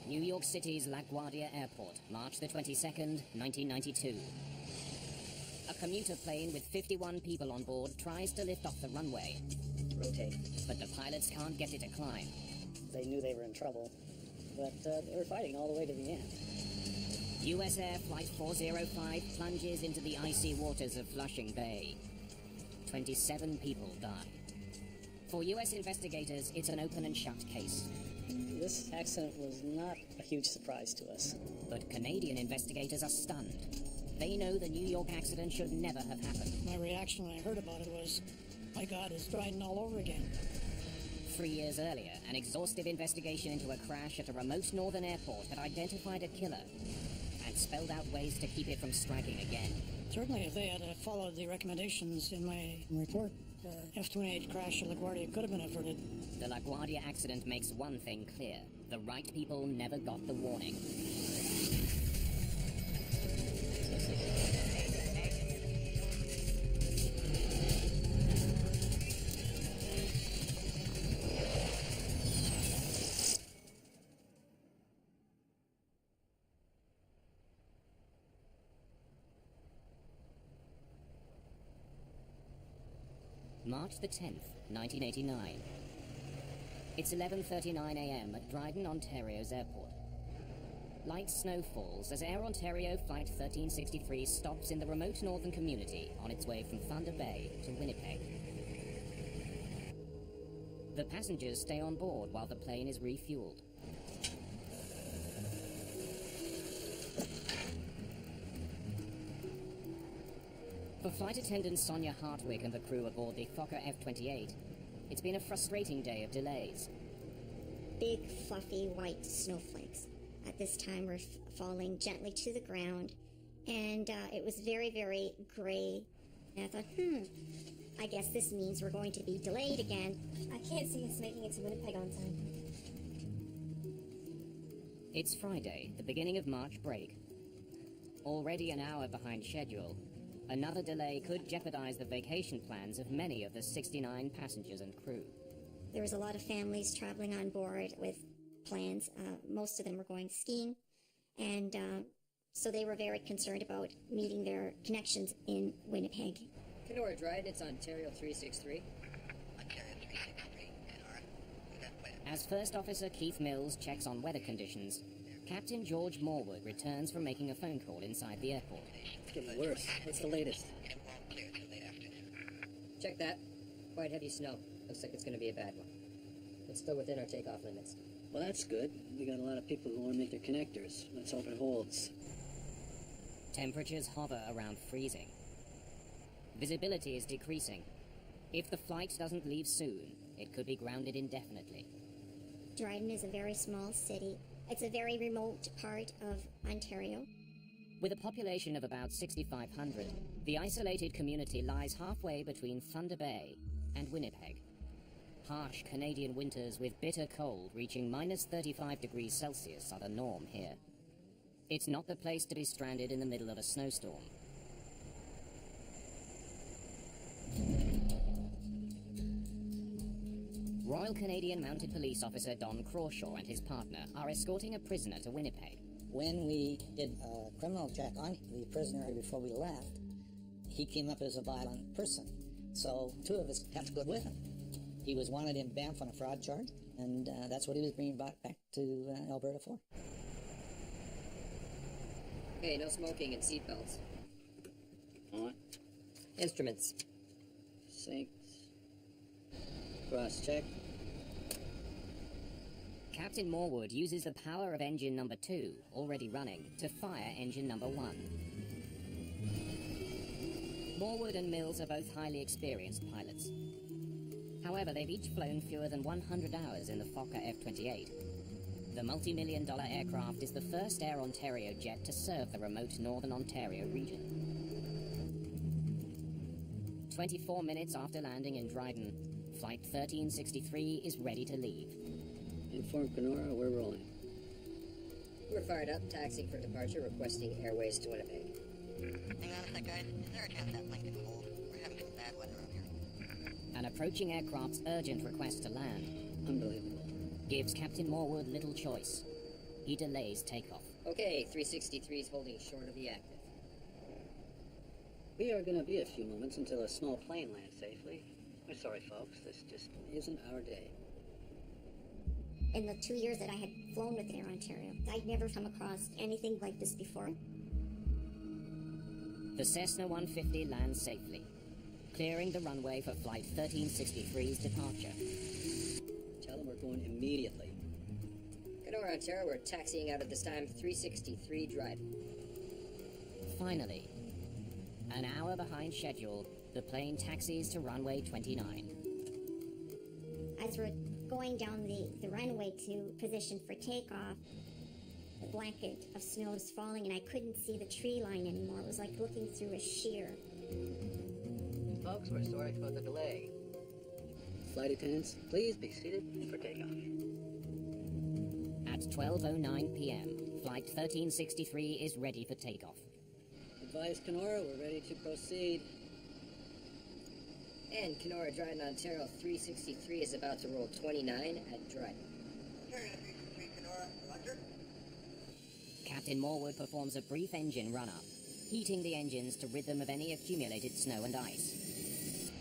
New York City's LaGuardia Airport, March the 22nd, 1992. A commuter plane with 51 people on board tries to lift off the runway. Rotate. But the pilots can't get it to climb. They knew they were in trouble, but they were fighting all the way to the end. US Air Flight 405 plunges into the icy waters of Flushing Bay. 27 people die. For US investigators, it's an open and shut case. This accident was not a huge surprise to us. But Canadian investigators are stunned. They know the New York accident should never have happened. My reaction when I heard about it was, my God, it's Dryden all over again. 3 years earlier, an exhaustive investigation into a crash at a remote northern airport had identified a killer and spelled out ways to keep it from striking again. Certainly, if they had followed the recommendations in my report, the F-28 crash at LaGuardia could have been averted. The LaGuardia accident makes one thing clear. The right people never got the warning. March the 10th, 1989. It's 11:39 a.m. at Dryden, Ontario's airport. Light snow falls as Air Ontario Flight 1363 stops in the remote northern community on its way from Thunder Bay to Winnipeg. The passengers stay on board while the plane is refueled. For flight attendant Sonia Hartwig and the crew aboard the Fokker F-28, it's been a frustrating day of delays. Big, fluffy, white snowflakes at this time were falling gently to the ground, and it was very, very gray. And I thought, I guess this means we're going to be delayed again. I can't see us making it to Winnipeg on time. It's Friday, the beginning of March break. Already an hour behind schedule, another delay could jeopardize the vacation plans of many of the 69 passengers and crew. There was a lot of families traveling on board with plans. Most of them were going skiing, and so they were very concerned about meeting their connections in Winnipeg. Kenora Dryden, it's Ontario 363. Ontario 363, Kenora. As First Officer Keith Mills checks on weather conditions, Captain George Morwood returns from making a phone call inside the airport. It's getting worse. What's the latest? It won't clear till late afternoon. Check that. Quite heavy snow. Looks like it's going to be a bad one. It's still within our takeoff limits. Well, that's good. We got a lot of people who want to make their connectors. Let's hope it holds. Temperatures hover around freezing. Visibility is decreasing. If the flight doesn't leave soon, it could be grounded indefinitely. Dryden is a very small city. It's a very remote part of Ontario. With a population of about 6,500, the isolated community lies halfway between Thunder Bay and Winnipeg. Harsh Canadian winters with bitter cold reaching minus 35 degrees Celsius are the norm here. It's not the place to be stranded in the middle of a snowstorm. Royal Canadian Mounted Police Officer Don Crawshaw and his partner are escorting a prisoner to Winnipeg. When we did a criminal check on the prisoner before we left, he came up as a violent person. So two of us had to go with him. He was wanted in Banff on a fraud charge, and that's what he was being brought back to Alberta for. Okay, no smoking and seatbelts. On. Instruments. Syncs. Cross-check. Captain Morwood uses the power of engine number 2, already running, to fire engine number 1. Morwood and Mills are both highly experienced pilots. However, they've each flown fewer than 100 hours in the Fokker F-28. The multi-million-dollar aircraft is the first Air Ontario jet to serve the remote northern Ontario region. 24 minutes after landing in Dryden, Flight 1363 is ready to leave. Inform Kenora, we're rolling. We're fired up, taxiing for departure, requesting airways to Winnipeg. Hang on a sec, guys. Is there a chance that plane can hold? We're having some bad weather out here. An approaching aircraft's urgent request to land Unbelievable. gives Captain Morwood little choice. He delays takeoff. Okay, 363 is holding short of the active. We are going to be a few moments until a small plane lands safely. We're sorry, folks. This just isn't our day. In the 2 years that I had flown with Air Ontario, I'd never come across anything like this before. The Cessna 150 lands safely, clearing the runway for Flight 1363's departure. Tell them we're going immediately. Kenora, Ontario, we're taxiing out at this time 363 driving. Finally, an hour behind schedule, the plane taxis to runway 29. As we're going down the runway to position for takeoff, a blanket of snow was falling and I couldn't see the tree line anymore. It was like looking through a sheer. Folks, we're sorry for the delay. Flight attendants, please be seated for takeoff. At 12:09 p.m., Flight 1363 is ready for takeoff. Advise Kenora, we're ready to proceed. And Kenora, Dryden, Ontario, 363 is about to roll 29 at Dryden. Captain Morwood performs a brief engine run-up, heating the engines to rid them of any accumulated snow and ice.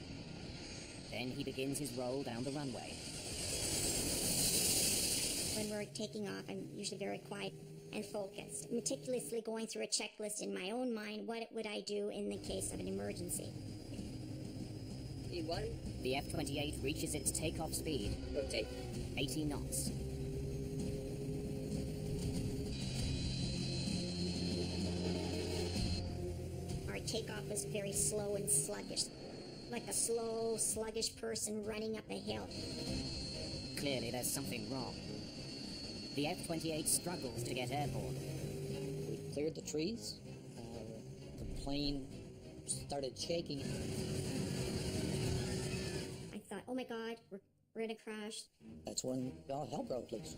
Then he begins his roll down the runway. When we're taking off, I'm usually very quiet and focused, meticulously going through a checklist in my own mind. What would I do in the case of an emergency? E1, The F-28 reaches its takeoff speed, rotate. 80 knots. Our takeoff was very slow and sluggish, like a slow, sluggish person running up a hill. Clearly there's something wrong. The F-28 struggles to get airborne. We cleared the trees. The plane started shaking. I thought, oh my God, we're gonna crash. That's when all hell broke loose.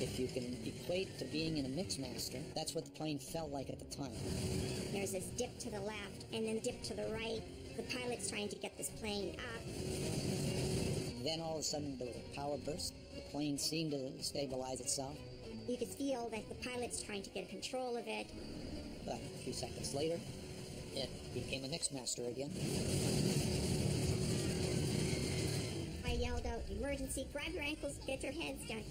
If you can equate to being in a mixmaster, that's what the plane felt like at the time. There's this dip to the left and then dip to the right. The pilot's trying to get this plane up. Then all of a sudden there was a power burst. The plane seemed to stabilize itself. You could feel that the pilot's trying to get control of it. But a few seconds later, it became a mixmaster again. I yelled out, emergency, grab your ankles, get your heads down.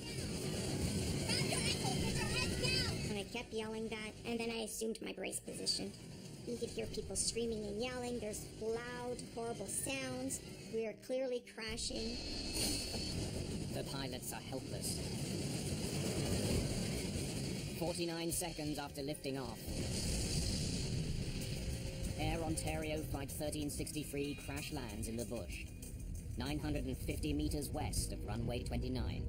Grab your ankles, get your heads down! And I kept yelling that, and then I assumed my brace position. You could hear people screaming and yelling. There's loud, horrible sounds. We are clearly crashing. The pilots are helpless. 49 seconds after lifting off, Air Ontario Flight 1363 crash lands in the bush, 950 meters west of runway 29.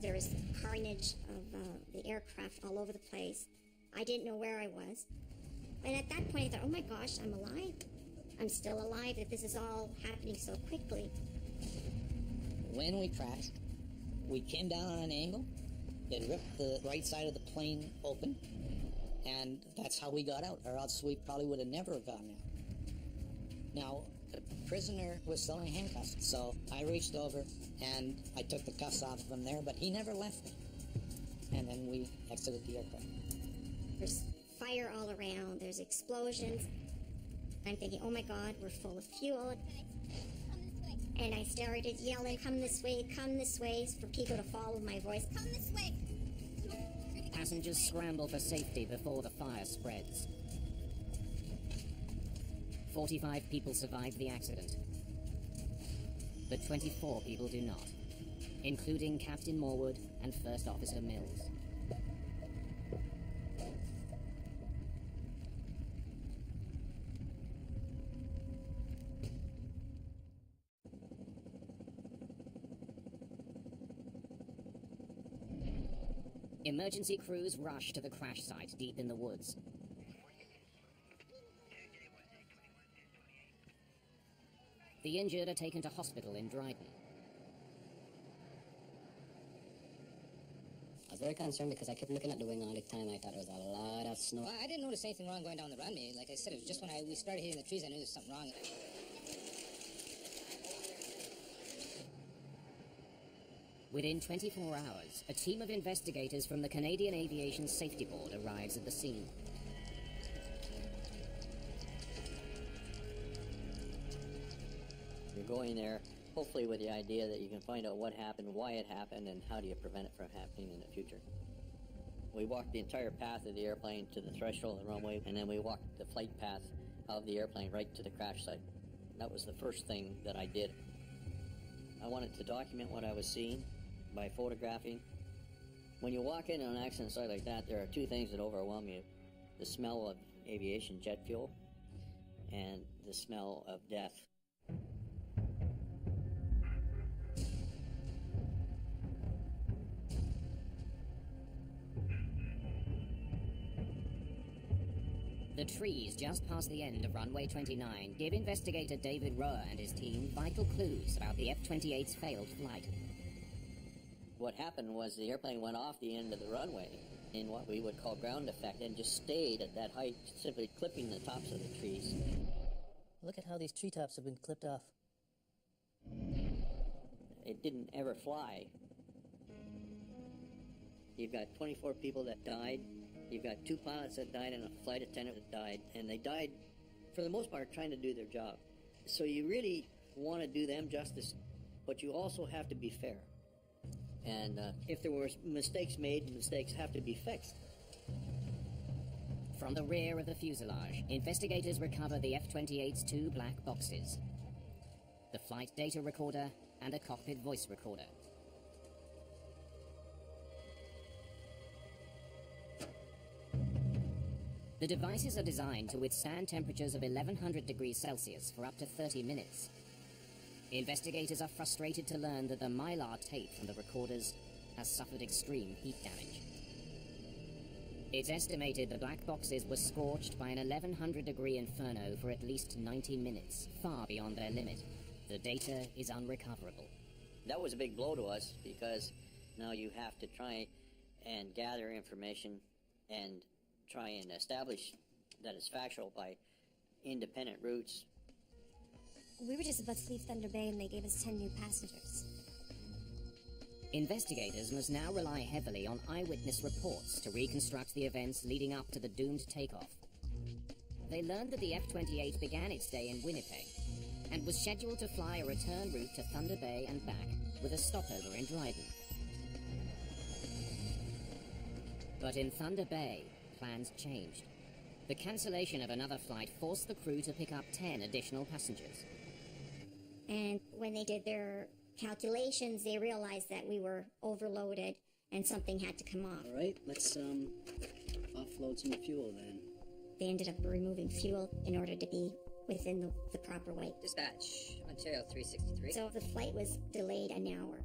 There was carnage of the aircraft all over the place. I didn't know where I was. And at that point I thought, oh my gosh, I'm alive. I'm still alive, that this is all happening so quickly. When we crashed, we came down on an angle. It ripped the right side of the plane open, and that's how we got out, or else we probably would have never gotten out. Now, the prisoner was still in handcuffs, so I reached over and I took the cuffs off of him there, but he never left me. And then we exited the aircraft. There's fire all around, there's explosions. I'm thinking, oh my God, we're full of fuel. And I started yelling, come this way, for people to follow my voice. Come this way! Passengers scramble for safety before the fire spreads. 45 people survive the accident, but 24 people do not, including Captain Morwood and First Officer Mills. Emergency crews rush to the crash site deep in the woods. The injured are taken to hospital in Dryden. very concerned because I kept looking at the wing all the time. I thought it was a lot of snow. Well, I didn't notice anything wrong going down the runway. Like I said, it was just when we started hitting the trees, I knew there was something wrong. Within 24 hours, a team of investigators from the Canadian Aviation Safety Board arrives at the scene. You're going there, hopefully with the idea that you can find out what happened, why it happened, and how do you prevent it from happening in the future. We walked the entire path of the airplane to the threshold of the runway, and then we walked the flight path of the airplane right to the crash site. That was the first thing that I did. I wanted to document what I was seeing by photographing. When you walk in on an accident site like that, there are two things that overwhelm you. The smell of aviation jet fuel and the smell of death. The trees just past the end of runway 29 give investigator David Rohr and his team vital clues about the F-28's failed flight. What happened was the airplane went off the end of the runway in what we would call ground effect and just stayed at that height, simply clipping the tops of the trees. Look at how these treetops have been clipped off. It didn't ever fly. You've got 24 people that died. You've got 2 pilots that died and a flight attendant that died. And they died, for the most part, trying to do their job. So you really want to do them justice, but you also have to be fair. And if there were mistakes made, mistakes have to be fixed. From the rear of the fuselage, investigators recover the F-28's 2 black boxes, the flight data recorder and a cockpit voice recorder. The devices are designed to withstand temperatures of 1100 degrees Celsius for up to 30 minutes. Investigators are frustrated to learn that the mylar tape from the recorders has suffered extreme heat damage. It's estimated the black boxes were scorched by an 1100-degree inferno for at least 90 minutes, far beyond their limit. The data is unrecoverable. That was a big blow to us because now you have to try and gather information and try and establish that it's factual by independent routes. We were just about to leave Thunder Bay and they gave us 10 new passengers. Investigators must now rely heavily on eyewitness reports to reconstruct the events leading up to the doomed takeoff. They learned that the F-28 began its day in Winnipeg and was scheduled to fly a return route to Thunder Bay and back with a stopover in Dryden. But in Thunder Bay, plans changed. The cancellation of another flight forced the crew to pick up 10 additional passengers. And when they did their calculations, they realized that we were overloaded and something had to come off. All right, let's offload some fuel then. They ended up removing fuel in order to be within the proper weight. Dispatch, Ontario 363. So the flight was delayed an hour.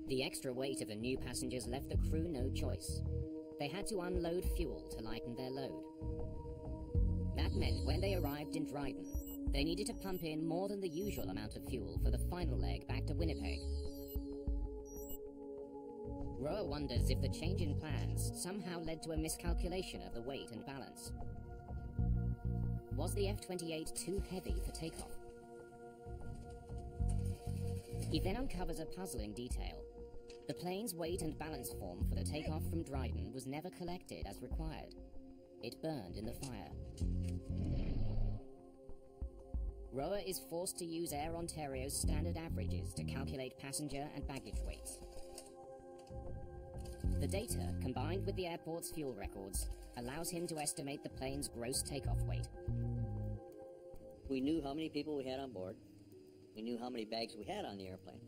The extra weight of the new passengers left the crew no choice. They had to unload fuel to lighten their load. That meant when they arrived in Dryden, they needed to pump in more than the usual amount of fuel for the final leg back to Winnipeg. Rohr wonders if the change in plans somehow led to a miscalculation of the weight and balance. Was the F-28 too heavy for takeoff? He then uncovers a puzzling detail. The plane's weight and balance form for the takeoff from Dryden was never collected as required. It burned in the fire. Rohr is forced to use Air Ontario's standard averages to calculate passenger and baggage weights. The data, combined with the airport's fuel records, allows him to estimate the plane's gross takeoff weight. We knew how many people we had on board. We knew how many bags we had on the airplane.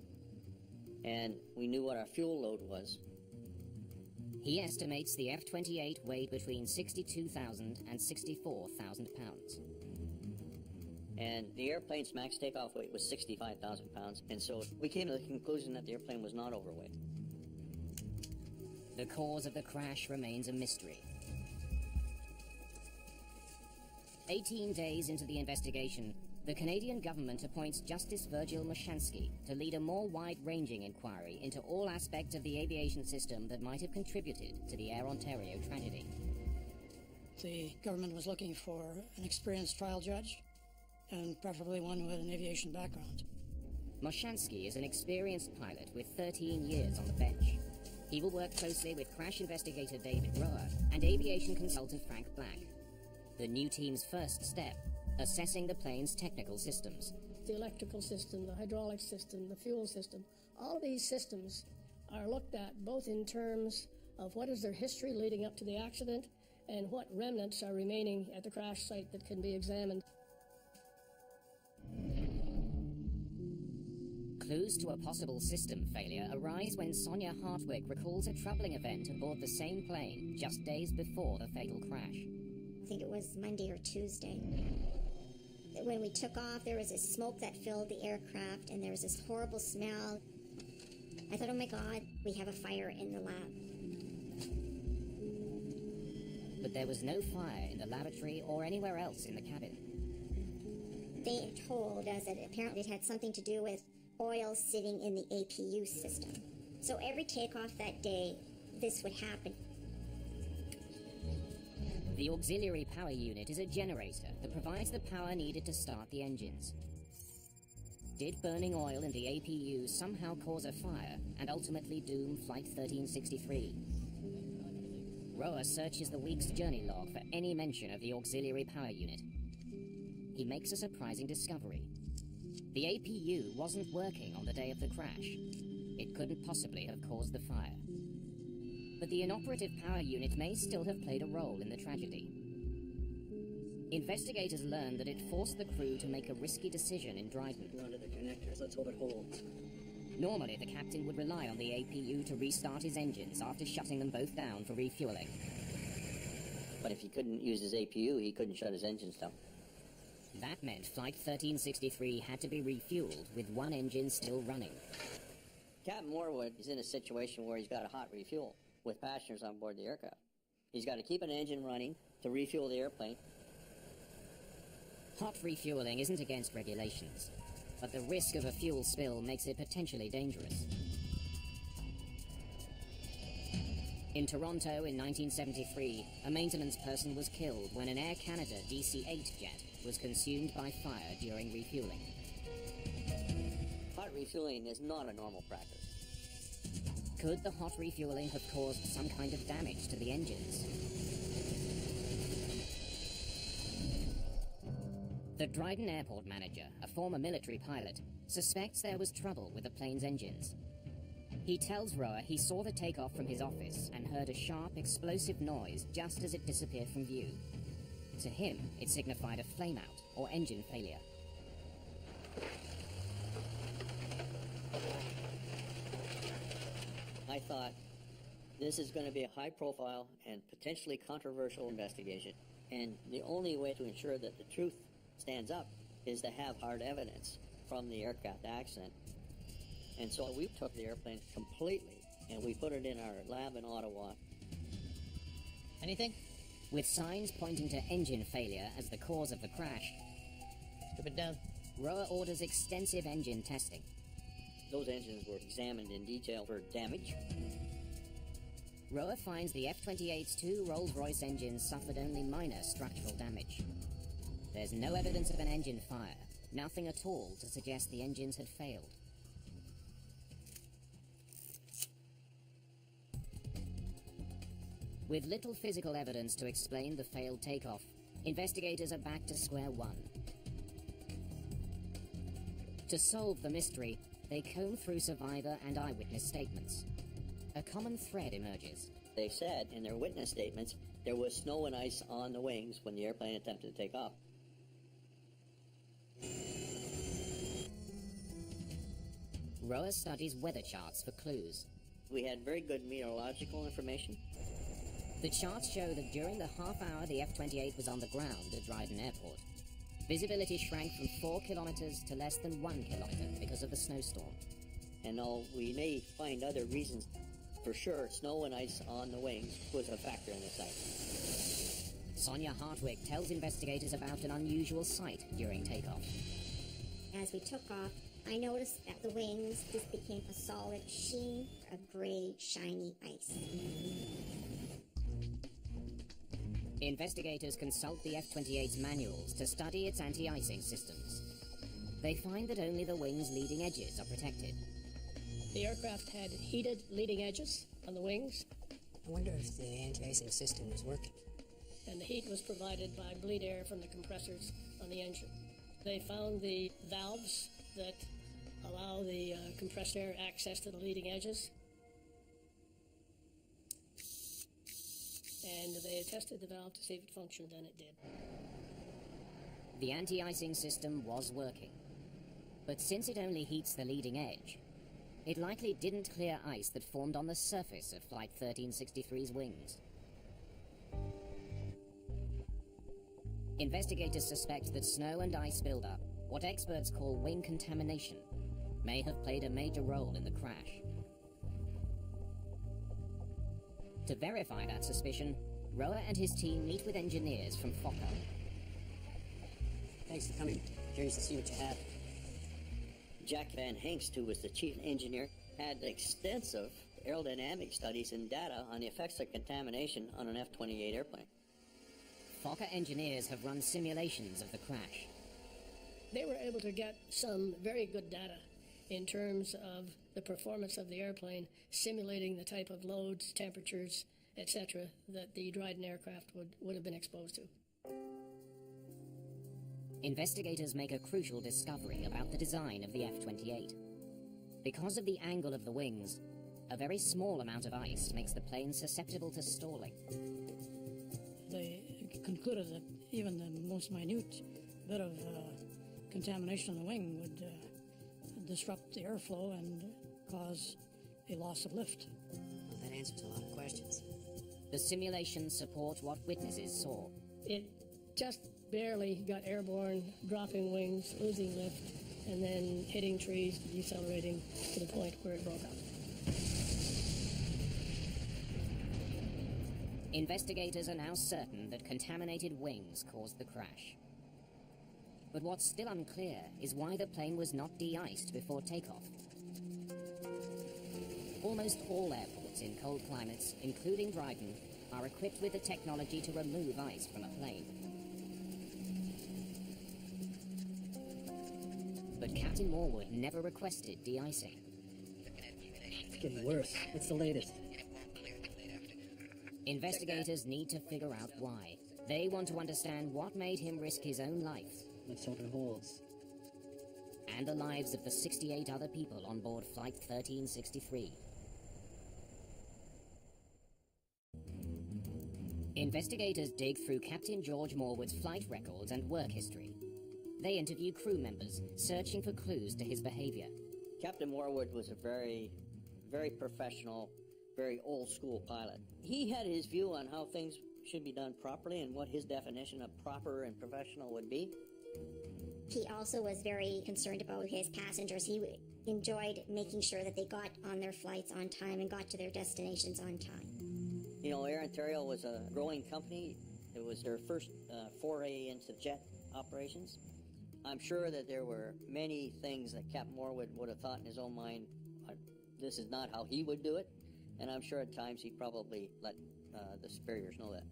And we knew what our fuel load was. He estimates the F-28 weighed between 62,000 and 64,000 pounds. And the airplane's max takeoff weight was 65,000 pounds, and so we came to the conclusion that the airplane was not overweight. The cause of the crash remains a mystery. 18 days into the investigation, The Canadian government appoints Justice Virgil Moshansky to lead a more wide-ranging inquiry into all aspects of the aviation system that might have contributed to the Air Ontario tragedy. The government was looking for an experienced trial judge, and preferably one with an aviation background. Moshansky is an experienced pilot with 13 years on the bench. He will work closely with crash investigator David Roa and aviation consultant Frank Black. The new team's first step: assessing the plane's technical systems. The electrical system, the hydraulic system, the fuel system, all of these systems are looked at both in terms of what is their history leading up to the accident and what remnants are remaining at the crash site that can be examined. Clues to a possible system failure arise when Sonia Hartwig recalls a troubling event aboard the same plane just days before the fatal crash. I think it was Monday or Tuesday. When we took off, there was this smoke that filled the aircraft, and there was this horrible smell. I thought, oh my God, we have a fire in the lab. But there was no fire in the lavatory or anywhere else in the cabin. They told us that apparently it had something to do with oil sitting in the APU system. So every takeoff that day, this would happen. The auxiliary power unit is a generator that provides the power needed to start the engines. Did burning oil in the APU somehow cause a fire and ultimately doom Flight 1363? Roa searches the week's journey log for any mention of the auxiliary power unit. He makes a surprising discovery. The APU wasn't working on the day of the crash. It couldn't possibly have caused the fire. But the inoperative power unit may still have played a role in the tragedy. Investigators learned that it forced the crew to make a risky decision in Dryden. Go onto the connectors. Let's hope it holds. Normally, the captain would rely on the APU to restart his engines after shutting them both down for refueling. But if he couldn't use his APU, he couldn't shut his engines down. That meant Flight 1363 had to be refueled with one engine still running. Captain Morwood is in a situation where he's got a hot refuel with passengers on board the aircraft. He's got to keep an engine running to refuel the airplane. Hot refueling isn't against regulations, but the risk of a fuel spill makes it potentially dangerous. In Toronto in 1973, a maintenance person was killed when an Air Canada DC-8 jet was consumed by fire during refueling. Hot refueling is not a normal practice. Could the hot refueling have caused some kind of damage to the engines? The Dryden Airport manager, a former military pilot, suspects there was trouble with the plane's engines. He tells Roa he saw the takeoff from his office and heard a sharp, explosive noise just as it disappeared from view. To him, it signified a flameout or engine failure. I thought, this is going to be a high-profile and potentially controversial investigation, and the only way to ensure that the truth stands up is to have hard evidence from the aircraft accident. And so we took the airplane completely, and we put it in our lab in Ottawa. Anything? With signs pointing to engine failure as the cause of the crash, Strip it down. Roa orders extensive engine testing. Those engines were examined in detail for damage. Roa finds the F-28's two Rolls-Royce engines suffered only minor structural damage. There's no evidence of an engine fire, nothing at all to suggest the engines had failed. With little physical evidence to explain the failed takeoff, investigators are back to square one. To solve the mystery, they comb through survivor and eyewitness statements. A common thread emerges. They said in their witness statements there was snow and ice on the wings when the airplane attempted to take off. Roa studies weather charts for clues. We had very good meteorological information. The charts show that during the half hour the F-28 was on the ground at Dryden Airport, visibility shrank from 4 kilometers to less than 1 kilometer because of the snowstorm. And though we may find other reasons, for sure snow and ice on the wings was a factor in the site. Sonia Hartwig tells investigators about an unusual sight during takeoff. As we took off, I noticed that the wings just became a solid sheen of gray, shiny ice. Investigators consult the F-28's manuals to study its anti-icing systems. They find that only the wing's leading edges are protected. The aircraft had heated leading edges on the wings. I wonder if the anti-icing system was working. And the heat was provided by bleed air from the compressors on the engine. They found the valves that allow the compressed air access to the leading edges. And they tested the valve to see if it functioned, and it did. The anti-icing system was working. But since it only heats the leading edge, it likely didn't clear ice that formed on the surface of Flight 1363's wings. Investigators suspect that snow and ice buildup, what experts call wing contamination, may have played a major role in the crash. To verify that suspicion, Roa and his team meet with engineers from Fokker. Thanks for coming. Curious to see what you have. Jack Van Hengst, who was the chief engineer, had extensive aerodynamic studies and data on the effects of contamination on an F-28 airplane. Fokker engineers have run simulations of the crash. They were able to get some very good data in terms of the performance of the airplane, simulating the type of loads, temperatures, etc. that the Dryden aircraft would have been exposed to. Investigators make a crucial discovery about the design of the F-28. Because of the angle of the wings, a very small amount of ice makes the plane susceptible to stalling. They concluded that even the most minute bit of contamination on the wing would disrupt the airflow and cause a loss of lift. Well, that answers a lot of questions. The simulations support what witnesses saw. It just barely got airborne, dropping wings, losing lift, and then hitting trees, decelerating to the point where it broke up. Investigators are now certain that contaminated wings caused the crash. But what's still unclear is why the plane was not de-iced before takeoff. Almost all airports in cold climates, including Dryden, are equipped with the technology to remove ice from a plane. But Captain Morwood never requested de-icing. It's getting worse. What's the latest? Investigators need to figure out why. They want to understand what made him risk his own life. Let's hope it holds. And the lives of the 68 other people on board Flight 1363. Investigators dig through Captain George Morwood's flight records and work history. They interview crew members, searching for clues to his behavior. Captain Morwood was a very, very professional, very old-school pilot. He had his view on how things should be done properly and what his definition of proper and professional would be. He also was very concerned about his passengers. He enjoyed making sure that they got on their flights on time and got to their destinations on time. You know, Air Ontario was a growing company. It was their first foray into jet operations. I'm sure that there were many things that Captain Morwood would have thought in his own mind, this is not how he would do it. And I'm sure at times he probably let the superiors know that.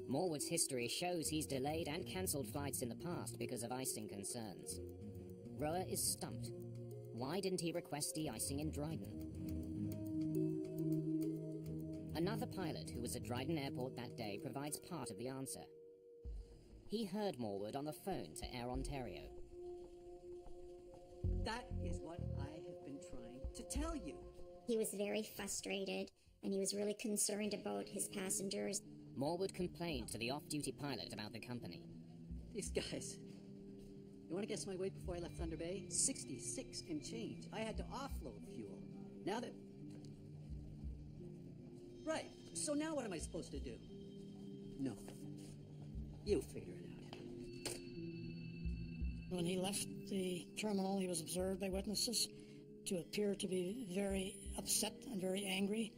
Morwood's history shows he's delayed and cancelled flights in the past because of icing concerns. Roa is stumped. Why didn't he request de-icing in Dryden? Another pilot who was at Dryden Airport that day provides part of the answer. He heard Morwood on the phone to Air Ontario. That is what I have been trying to tell you. He was very frustrated, and he was really concerned about his passengers. Morwood complained to the off-duty pilot about the company. These guys. You want to guess my weight before I left Thunder Bay? 66 and change. I had to offload fuel. Now that... Right. So now what am I supposed to do? No. You figure it out. When he left the terminal, he was observed by witnesses to appear to be very upset and very angry.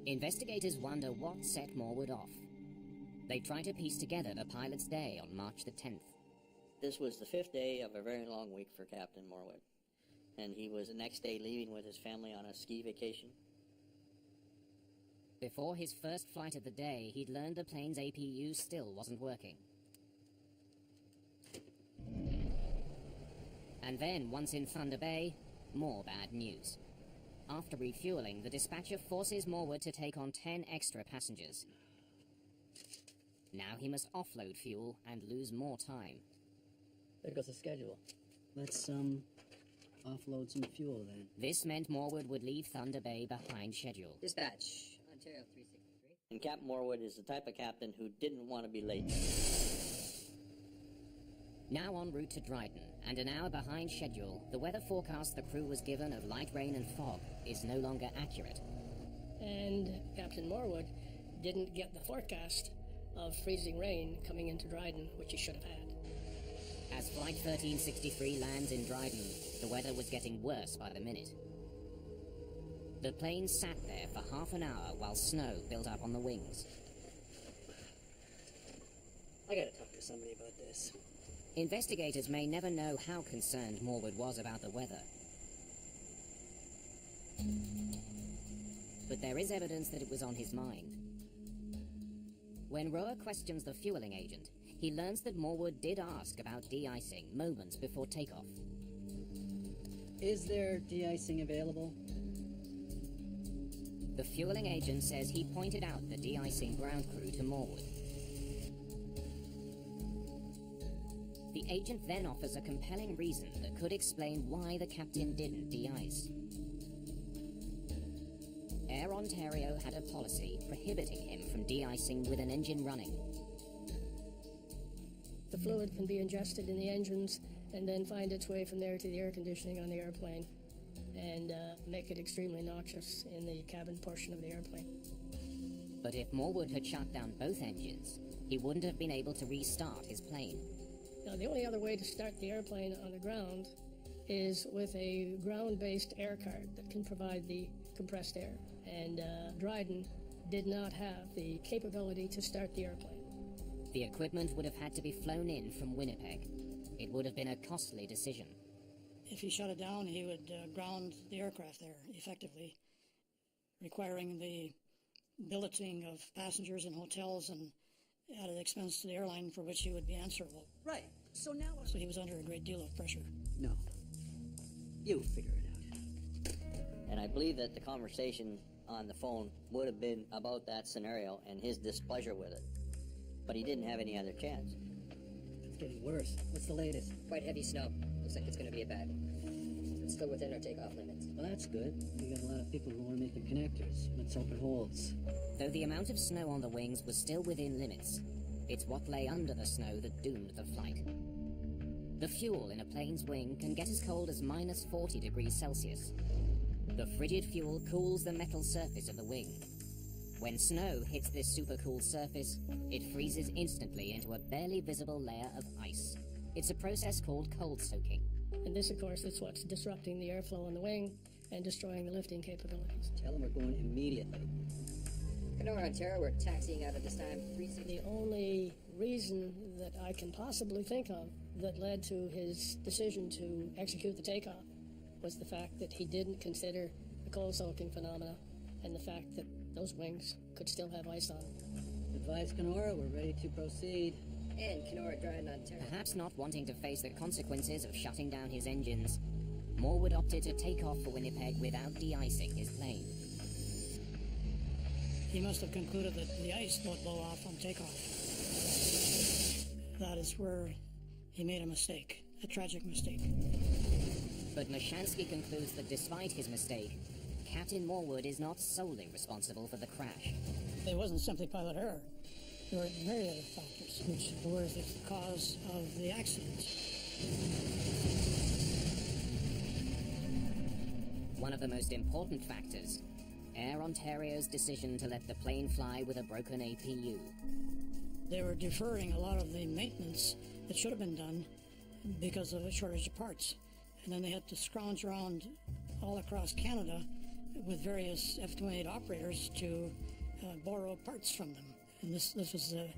Investigators wonder what set Morwood off. They try to piece together the pilot's day on March the 10th. This was the 5th day of a very long week for Captain Morwood, and he was the next day leaving with his family on a ski vacation. Before his first flight of the day, he'd learned the plane's APU still wasn't working. And then, once in Thunder Bay, more bad news. After refueling, the dispatcher forces Morwood to take on 10 extra passengers. Now he must offload fuel and lose more time. There goes the schedule. Let's, offload some fuel then. This meant Morwood would leave Thunder Bay behind schedule. Dispatch, Ontario 363. And Captain Morwood is the type of captain who didn't want to be late. Now en route to Dryden, and an hour behind schedule, the weather forecast the crew was given of light rain and fog is no longer accurate. And Captain Morwood didn't get the forecast of freezing rain coming into Dryden, which he should have had. As Flight 1363 lands in Dryden, the weather was getting worse by the minute. The plane sat there for half an hour while snow built up on the wings. I gotta talk to somebody about this. Investigators may never know how concerned Morwood was about the weather. But there is evidence that it was on his mind. When Roa questions the fueling agent, he learns that Morwood did ask about de-icing moments before takeoff. Is there de-icing available? The fueling agent says he pointed out the de-icing ground crew to Morwood. The agent then offers a compelling reason that could explain why the captain didn't de-ice. Air Ontario had a policy prohibiting him from de-icing with an engine running. The fluid can be ingested in the engines and then find its way from there to the air conditioning on the airplane and make it extremely noxious in the cabin portion of the airplane. But if Morwood had shut down both engines, he wouldn't have been able to restart his plane. Now, the only other way to start the airplane on the ground is with a ground-based air card that can provide the compressed air. And Dryden did not have the capability to start the airplane. The equipment would have had to be flown in from Winnipeg. It would have been a costly decision. If he shut it down, he would ground the aircraft there, effectively, requiring the billeting of passengers in hotels and at an expense to the airline for which he would be answerable. Right. So now... So he was under a great deal of pressure. No. You figure it out. And I believe that the conversation on the phone would have been about that scenario and his displeasure with it. But he didn't have any other chance. It's getting worse. What's the latest? Quite heavy snow. Looks like it's going to be a bad one. It's still within our takeoff limits. Well, that's good. We got a lot of people who want to make the connectors. Let's hope it holds. Though the amount of snow on the wings was still within limits, it's what lay under the snow that doomed the flight. The fuel in a plane's wing can get as cold as minus 40 degrees Celsius. The frigid fuel cools the metal surface of the wing. When snow hits this supercooled surface, it freezes instantly into a barely visible layer of ice. It's a process called cold soaking. And this, of course, is what's disrupting the airflow on the wing and destroying the lifting capabilities. Tell them we're going immediately. Kenora, Ontario, we're taxiing out at this time. The only reason that I can possibly think of that led to his decision to execute the takeoff was the fact that he didn't consider the cold soaking phenomena and the fact that those wings could still have ice on them. Advise Kenora, we're ready to proceed. And Kenora, Dryden, Ontario. Perhaps not wanting to face the consequences of shutting down his engines, Morwood opted to take off for Winnipeg without de-icing his plane. He must have concluded that the ice would blow off on takeoff. That is where he made a mistake, a tragic mistake. But Mashansky concludes that despite his mistake, Captain Morwood is not solely responsible for the crash. It wasn't simply pilot error. There were myriad other factors which were the cause of the accident. One of the most important factors, Air Ontario's decision to let the plane fly with a broken APU. They were deferring a lot of the maintenance that should have been done because of a shortage of parts. And then they had to scrounge around all across Canada with various F-28 operators to borrow parts from them. And this was a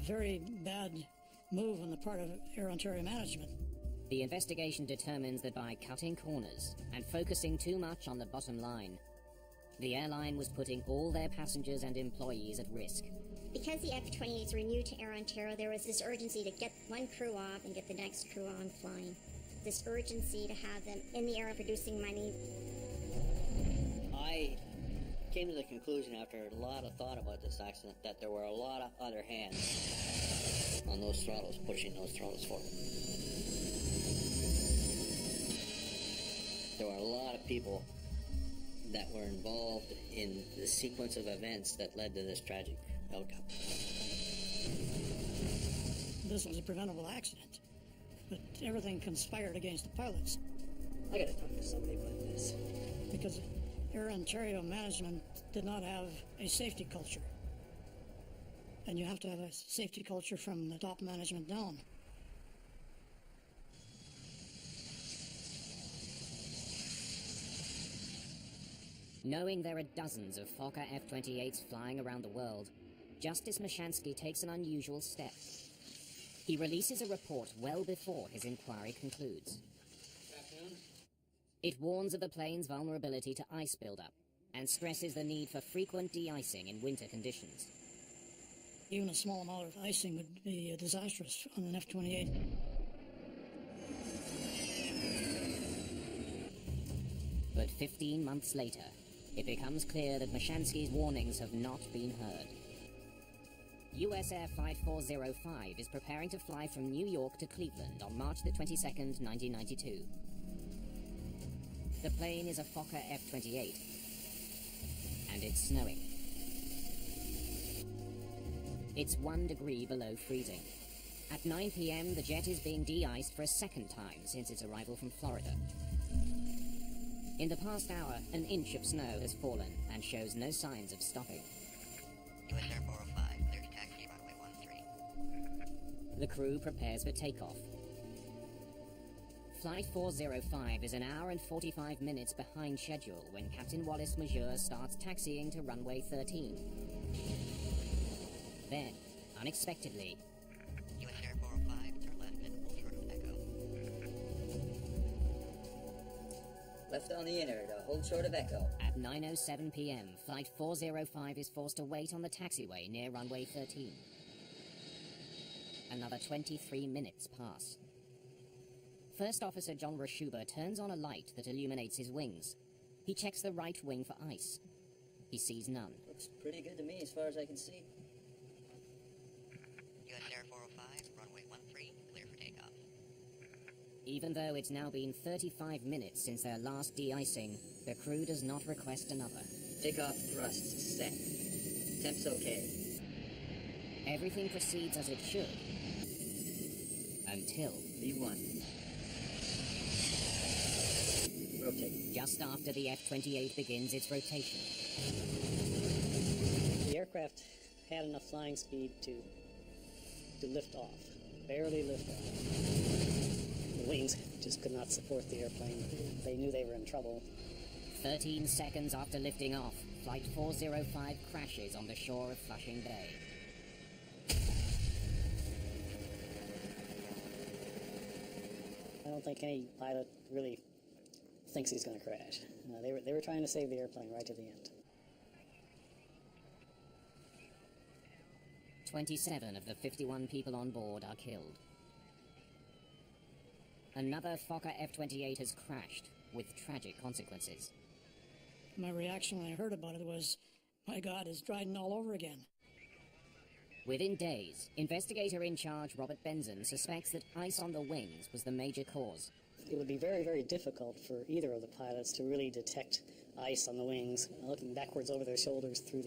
very bad move on the part of Air Ontario management. The investigation determines that by cutting corners and focusing too much on the bottom line, the airline was putting all their passengers and employees at risk. Because the F-28s were new to Air Ontario, there was this urgency to get one crew off and get the next crew on flying. This urgency to have them in the air producing money. I came to the conclusion after a lot of thought about this accident that there were a lot of other hands on those throttles, pushing those throttles forward. There were a lot of people that were involved in the sequence of events that led to this tragic outcome. This was a preventable accident, but everything conspired against the pilots. I gotta talk to somebody about this. Because Air Ontario management did not have a safety culture. And you have to have a safety culture from the top management down. Knowing there are dozens of Fokker F-28s flying around the world, Justice Mashansky takes an unusual step. He releases a report well before his inquiry concludes. It warns of the plane's vulnerability to ice buildup and stresses the need for frequent de-icing in winter conditions. Even a small amount of icing would be disastrous on an F-28. But 15 months later, it becomes clear that Mashansky's warnings have not been heard. US Air Flight 405 is preparing to fly from New York to Cleveland on March the 22nd, 1992. The plane is a Fokker F-28, and it's snowing. It's 1 degree below freezing. At 9 p.m., the jet is being de-iced for a second time since its arrival from Florida. In the past hour, an inch of snow has fallen and shows no signs of stopping. US Air 405, clear to taxi, runway 13. The crew prepares for takeoff. Flight 405 is an hour and 45 minutes behind schedule when Captain Wallace Majeur starts taxiing to runway 13. Then, unexpectedly, US Air 405, turn left and hold short of Echo. Left on the inner to hold short of Echo. At 9:07 p.m., Flight 405 is forced to wait on the taxiway near runway 13. Another 23 minutes pass. First Officer John Rashuba turns on a light that illuminates his wings. He checks the right wing for ice. He sees none. Looks pretty good to me as far as I can see. US Air 405, runway 13, clear for takeoff. Even though it's now been 35 minutes since their last de-icing, the crew does not request another. Takeoff thrusts set. Temp's okay. Everything proceeds as it should. Until V1. Rotate. Just after the F-28 begins its rotation. The aircraft had enough flying speed to lift off. Barely lift off. The wings just could not support the airplane. They knew they were in trouble. 13 seconds after lifting off, Flight 405 crashes on the shore of Flushing Bay. I don't think any pilot really thinks he's going to crash. They were trying to save the airplane right to the end. 27 of the 51 people on board are killed. Another Fokker F-28 has crashed, with tragic consequences. My reaction when I heard about it was, my God, it's Dryden all over again. Within days, investigator in charge Robert Benson suspects that ice on the wings was the major cause. It would be very, very difficult for either of the pilots to really detect ice on the wings, looking backwards over their shoulders through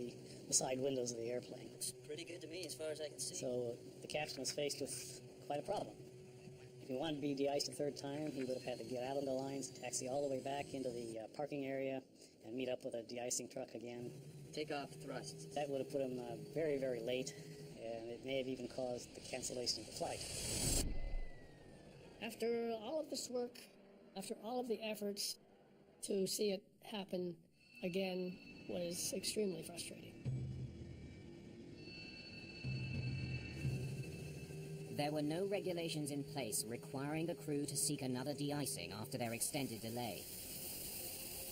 the side windows of the airplane. Looks pretty good to me as far as I can see. So the captain was faced with quite a problem. If he wanted to be de-iced a third time, he would have had to get out of the lines, taxi all the way back into the parking area, and meet up with a de-icing truck again. Takeoff thrusts. That would have put him very, very late, and it may have even caused the cancellation of the flight. After all of this work, after all of the efforts, to see it happen again was extremely frustrating. There were no regulations in place requiring the crew to seek another de-icing after their extended delay.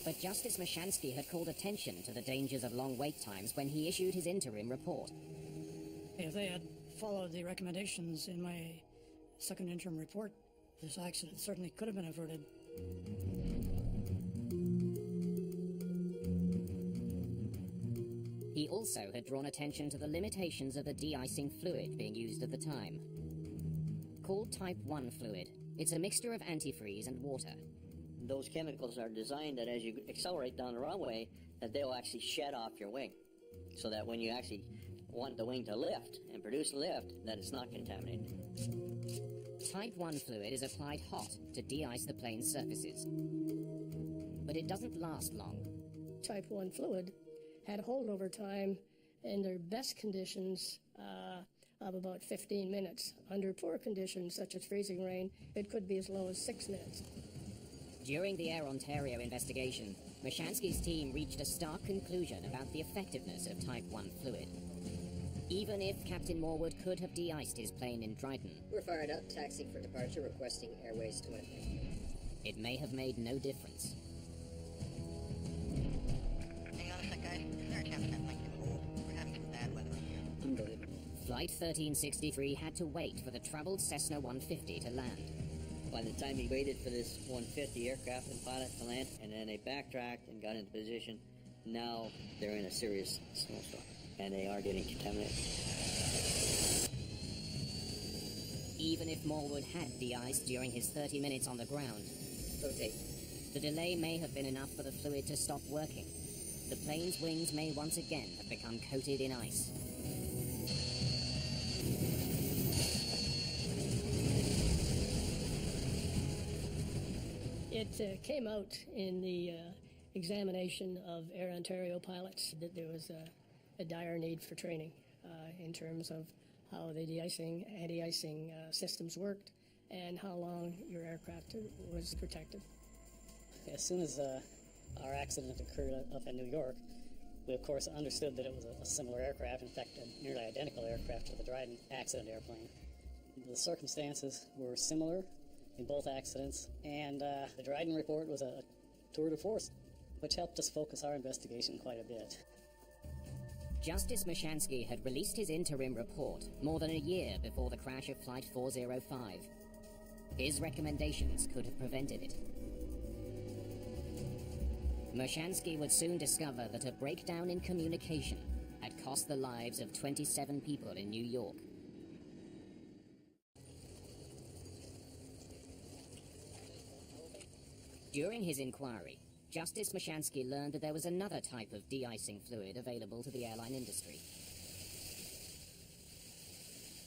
But Justice Mashansky had called attention to the dangers of long wait times when he issued his interim report. If they had followed the recommendations in my second interim report, this accident certainly could have been averted. He also had drawn attention to the limitations of the de-icing fluid being used at the time. Called Type 1 fluid, it's a mixture of antifreeze and water. Those chemicals are designed that as you accelerate down the runway, that they'll actually shed off your wing, so that when you actually want the wing to lift and produce lift, that it's not contaminated. Type 1 fluid is applied hot to de-ice the plane's surfaces. But it doesn't last long. Type 1 fluid had holdover time in their best conditions of about 15 minutes. Under poor conditions, such as freezing rain, it could be as low as 6 minutes. During the Air Ontario investigation, Mashansky's team reached a stark conclusion about the effectiveness of Type 1 fluid. Even if Captain Morwood could have de-iced his plane in Dryden, We're fired up, taxiing for departure, requesting airways to Winnipeg. it may have made no difference. Hang on a sec, guys. Is there a chance that might get cold? We're having some bad weather up here. Unbelievable. Flight 1363 had to wait for the troubled Cessna 150 to land. By the time he waited for this 150 aircraft and pilot to land, and then they backtracked and got into position, now they're in a serious snowstorm, and they are getting contaminated. Even if Morwood had de-iced during his 30 minutes on the ground, Rotate. the delay may have been enough for the fluid to stop working. The plane's wings may once again have become coated in ice. It came out in the examination of Air Ontario pilots that there was a dire need for training in terms of how the de-icing, anti-icing systems worked and how long your aircraft was protected. As soon as our accident occurred up in New York, we of course understood that it was a similar aircraft, in fact a nearly identical aircraft to the Dryden accident airplane. The circumstances were similar in both accidents, and the Dryden report was a tour de force, which helped us focus our investigation quite a bit. Justice Mashansky had released his interim report more than a year before the crash of Flight 405. His recommendations could have prevented it. Mashansky would soon discover that a breakdown in communication had cost the lives of 27 people in New York. During his inquiry, Justice Mashansky learned that there was another type of de-icing fluid available to the airline industry.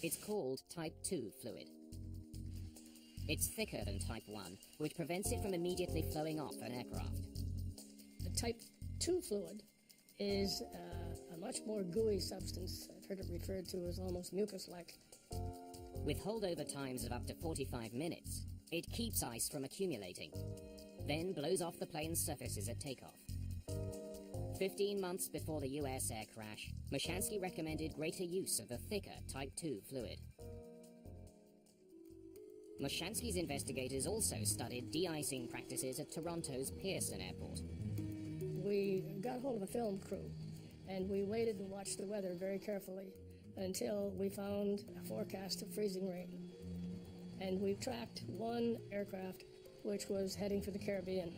It's called Type 2 fluid. It's thicker than Type 1, which prevents it from immediately flowing off an aircraft. The Type 2 fluid is a much more gooey substance. I've heard it referred to as almost mucus-like. With holdover times of up to 45 minutes, it keeps ice from accumulating, then blows off the plane's surfaces at takeoff. 15 months before the US air crash, Mashansky recommended greater use of the thicker Type 2 fluid. Mashansky's investigators also studied de-icing practices at Toronto's Pearson Airport. We got hold of a film crew, and we waited and watched the weather very carefully until we found a forecast of freezing rain. And we tracked one aircraft which was heading for the Caribbean.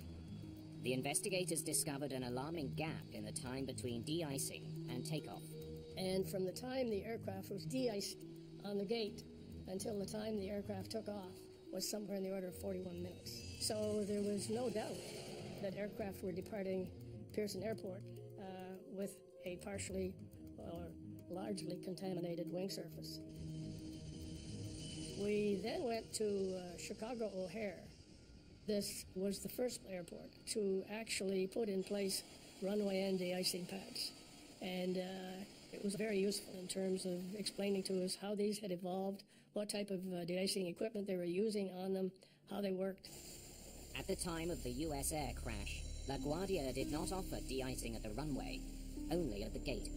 The investigators discovered an alarming gap in the time between de-icing and takeoff. And from the time the aircraft was de-iced on the gate until the time the aircraft took off was somewhere in the order of 41 minutes. So there was no doubt that aircraft were departing Pearson Airport with a partially or largely contaminated wing surface. We then went to Chicago O'Hare. This was the first airport to actually put in place runway and de-icing pads. And it was very useful in terms of explaining to us how these had evolved, what type of de-icing equipment they were using on them, how they worked. At the time of the US air crash, LaGuardia did not offer de-icing at the runway, only at the gate.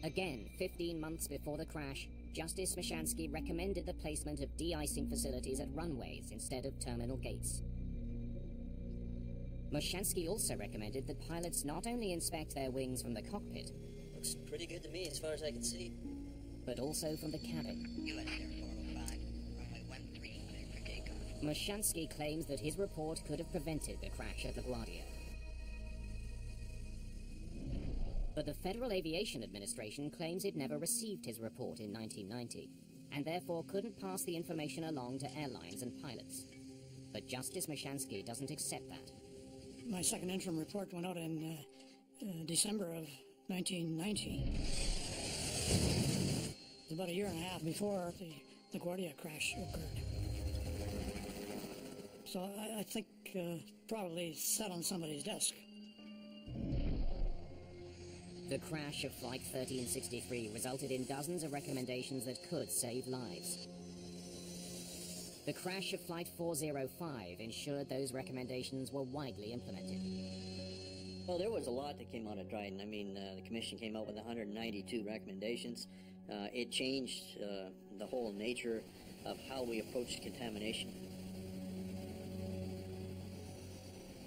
Again, 15 months before the crash, Justice Mashansky recommended the placement of de-icing facilities at runways instead of terminal gates. Mashansky also recommended that pilots not only inspect their wings from the cockpit, Looks pretty good to me as far as I can see. but also from the cabin. US Air 405, runway 135 for takeoff. Mashansky claims that his report could have prevented the crash at LaGuardia. But the Federal Aviation Administration claims it never received his report in 1990, and therefore couldn't pass the information along to airlines and pilots. But Justice Mashansky doesn't accept that. My second interim report went out in December of 1990. It was about a year and a half before the LaGuardia crash occurred. So I think probably sat on somebody's desk. The crash of Flight 1363 resulted in dozens of recommendations that could save lives. The crash of Flight 405 ensured those recommendations were widely implemented. Well, there was a lot that came out of Dryden. I mean, the Commission came out with 192 recommendations. It changed the whole nature of how we approach contamination.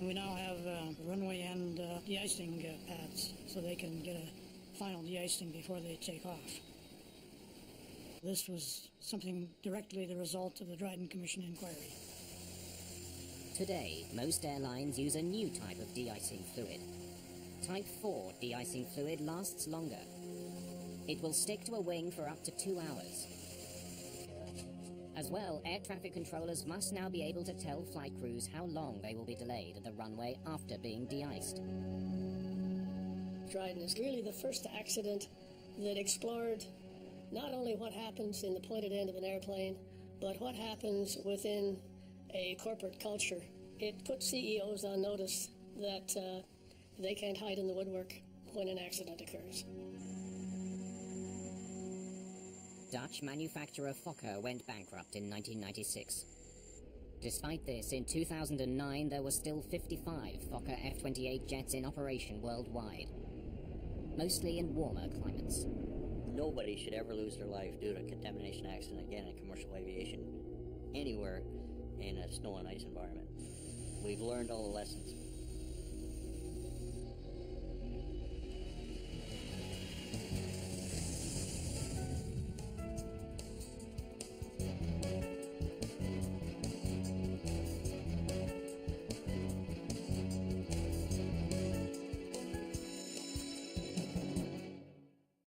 We now have runway and de-icing pads, so they can get a final de-icing before they take off. This was something directly the result of the Dryden Commission inquiry. Today, most airlines use a new type of de-icing fluid. Type 4 de-icing fluid lasts longer. It will stick to a wing for up to 2 hours. As well, air traffic controllers must now be able to tell flight crews how long they will be delayed at the runway after being de-iced. Dryden is really the first accident that explored not only what happens in the pointed end of an airplane, but what happens within a corporate culture. It put CEOs on notice that they can't hide in the woodwork when an accident occurs. Dutch manufacturer Fokker went bankrupt in 1996. Despite this, in 2009 there were still 55 Fokker F-28 jets in operation worldwide, mostly in warmer climates. Nobody should ever lose their life due to a contamination accident again in commercial aviation, anywhere in a snow and ice environment. We've learned all the lessons.